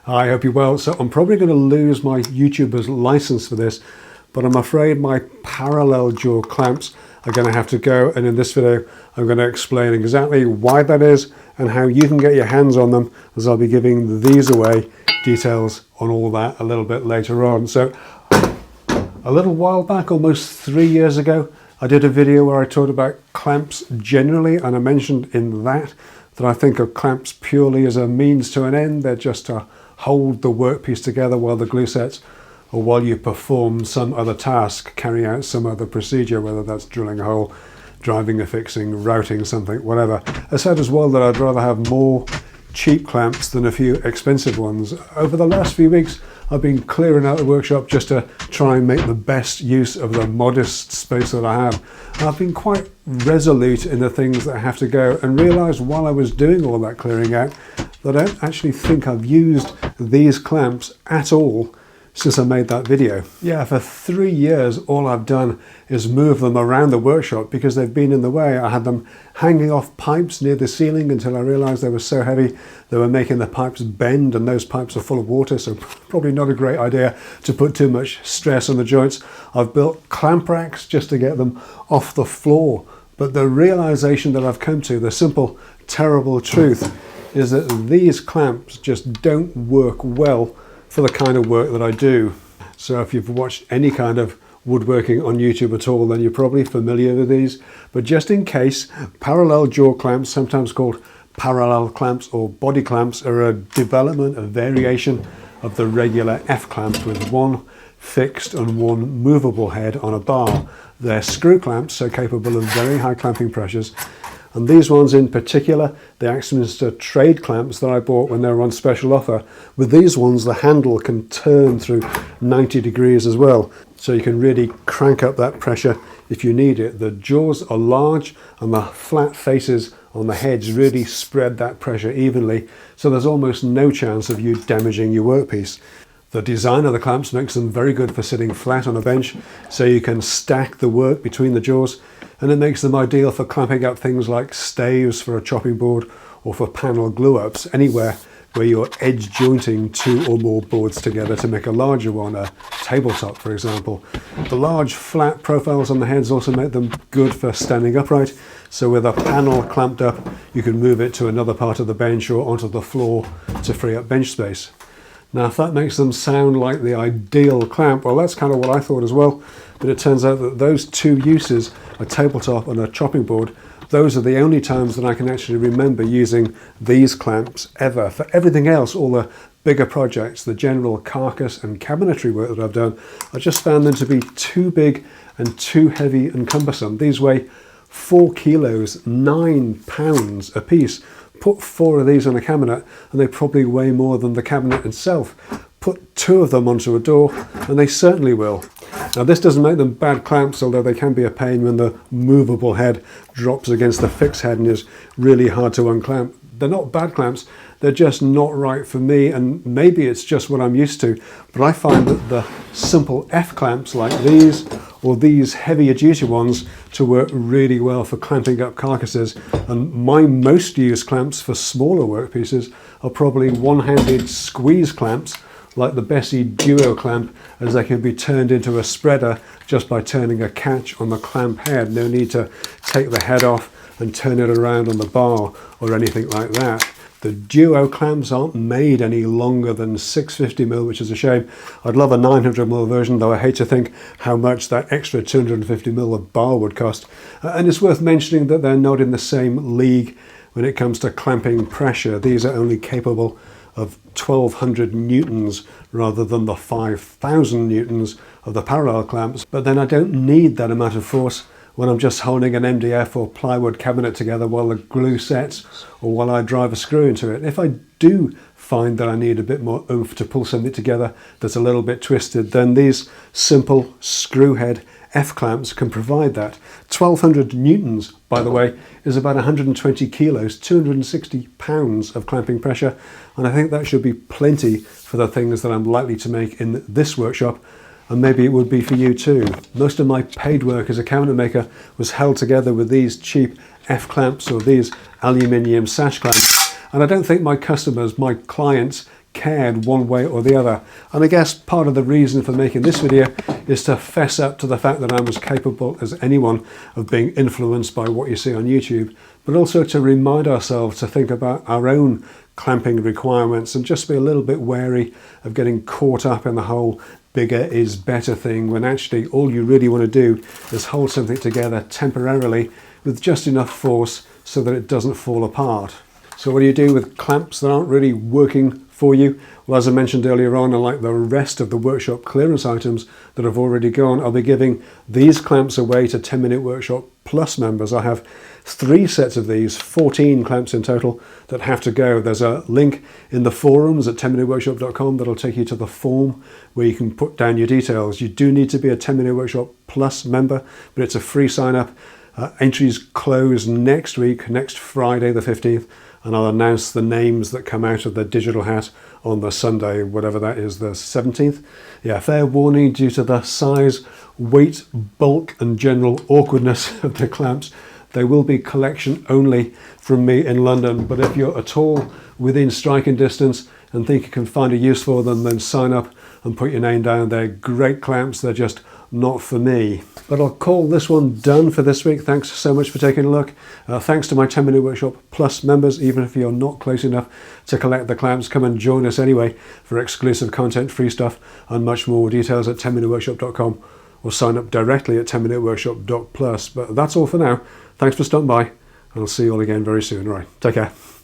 Hi, I hope you're well. So I'm probably going to lose my YouTuber's license for this, but I'm afraid my parallel jaw clamps are going to have to go, and in this video I'm going to explain exactly why that is and how you can get your hands on them, as I'll be giving these away. Details on all that a little bit later on. So a little while back, almost 3 years ago, I did a video where I talked about clamps generally, and I mentioned in that I think of clamps purely as a means to an end. They're just to hold the workpiece together while the glue sets, or while you perform some other task, carry out some other procedure, whether that's drilling a hole, driving a fixing, routing something, whatever. I said as well that I'd rather have more cheap clamps than a few expensive ones. Over the last few weeks, I've been clearing out the workshop just to try and make the best use of the modest space that I have. I've been quite resolute in the things that have to go, and realised while I was doing all that clearing out that I don't actually think I've used these clamps at all since I made that video. Yeah, for 3 years all I've done is move them around the workshop because they've been in the way. I had them hanging off pipes near the ceiling until I realised they were so heavy they were making the pipes bend, and those pipes are full of water, so probably not a great idea to put too much stress on the joints. I've built clamp racks just to get them off the floor, but the realisation that I've come to, the simple terrible truth, is that these clamps just don't work well for the kind of work that I do. So if you've watched any kind of woodworking on YouTube at all, then you're probably familiar with these. But just in case, parallel jaw clamps, sometimes called parallel clamps or body clamps, are a development, a variation of the regular F clamp with one fixed and one movable head on a bar. They're screw clamps, so capable of very high clamping pressures. And these ones in particular, the Axminster trade clamps that I bought when they were on special offer, with these ones the handle can turn through 90 degrees as well, so you can really crank up that pressure if you need it. The jaws are large and the flat faces on the heads really spread that pressure evenly, so there's almost no chance of you damaging your workpiece. The design of the clamps makes them very good for sitting flat on a bench, so you can stack the work between the jaws, and it makes them ideal for clamping up things like staves for a chopping board or for panel glue-ups, anywhere where you're edge jointing two or more boards together to make a larger one, a tabletop for example. The large flat profiles on the heads also make them good for standing upright, so with a panel clamped up you can move it to another part of the bench or onto the floor to free up bench space. Now, if that makes them sound like the ideal clamp, well, that's kind of what I thought as well. But it turns out that those two uses, a tabletop and a chopping board, those are the only times that I can actually remember using these clamps ever. For everything else, all the bigger projects, the general carcass and cabinetry work that I've done, I just found them to be too big and too heavy and cumbersome. These weigh 4 kilos, 9 pounds a piece. Put 4 of these on a cabinet and they probably weigh more than the cabinet itself. Put 2 of them onto a door and they certainly will. Now, this doesn't make them bad clamps, although they can be a pain when the movable head drops against the fixed head and is really hard to unclamp. They're not bad clamps, they're just not right for me, and maybe it's just what I'm used to, but I find that the simple F clamps like these, or these heavier duty ones, to work really well for clamping up carcasses. And my most used clamps for smaller workpieces are probably one-handed squeeze clamps like the Bessie Duo Clamp, as they can be turned into a spreader just by turning a catch on the clamp head. No need to take the head off and turn it around on the bar or anything like that. The Duo clamps aren't made any longer than 650mm, which is a shame. I'd love a 900mm version, though I hate to think how much that extra 250mm of bar would cost. And it's worth mentioning that they're not in the same league when it comes to clamping pressure. These are only capable of 1200 newtons rather than the 5000 newtons of the parallel clamps. But then I don't need that amount of force when I'm just holding an MDF or plywood cabinet together while the glue sets, or while I drive a screw into it. If I do find that I need a bit more oomph to pull something together that's a little bit twisted, then these simple screw head F clamps can provide that. 1200 newtons, by the way, is about 120 kilos, 260 pounds of clamping pressure, and I think that should be plenty for the things that I'm likely to make in this workshop, and maybe it would be for you too. Most of my paid work as a cabinet maker was held together with these cheap F clamps or these aluminium sash clamps, and I don't think my customers, my clients, cared one way or the other. And I guess part of the reason for making this video is to fess up to the fact that I'm as capable as anyone of being influenced by what you see on YouTube, but also to remind ourselves to think about our own clamping requirements and just be a little bit wary of getting caught up in the whole bigger is better thing, when actually all you really want to do is hold something together temporarily with just enough force so that it doesn't fall apart. So what do you do with clamps that aren't really working for you? Well, as I mentioned earlier on, unlike the rest of the workshop clearance items that have already gone, I'll be giving these clamps away to 10-Minute Workshop Plus members. I have 3 sets of these, 14 clamps in total, that have to go. There's a link in the forums at 10minuteworkshop.com that'll take you to the form where you can put down your details. You do need to be a 10-Minute Workshop Plus member, but it's a free sign-up. Entries close next week, next Friday the 15th, and I'll announce the names that come out of the digital hat on the Sunday, whatever that is, the 17th. Yeah, fair warning, due to the size, weight, bulk and general awkwardness of the clamps, they will be collection only from me in London. But if you're at all within striking distance and think you can find a use for them, then sign up and put your name down. They're great clamps, they're just not for me. But I'll call this one done for this week. Thanks so much for taking a look. Thanks to my 10-Minute Workshop Plus members. Even if you're not close enough to collect the clamps, come and join us anyway for exclusive content, free stuff and much more. Details at 10minuteworkshop.com or sign up directly at 10minuteworkshop.plus. But that's all for now. Thanks for stopping by and I'll see you all again very soon. All right, take care.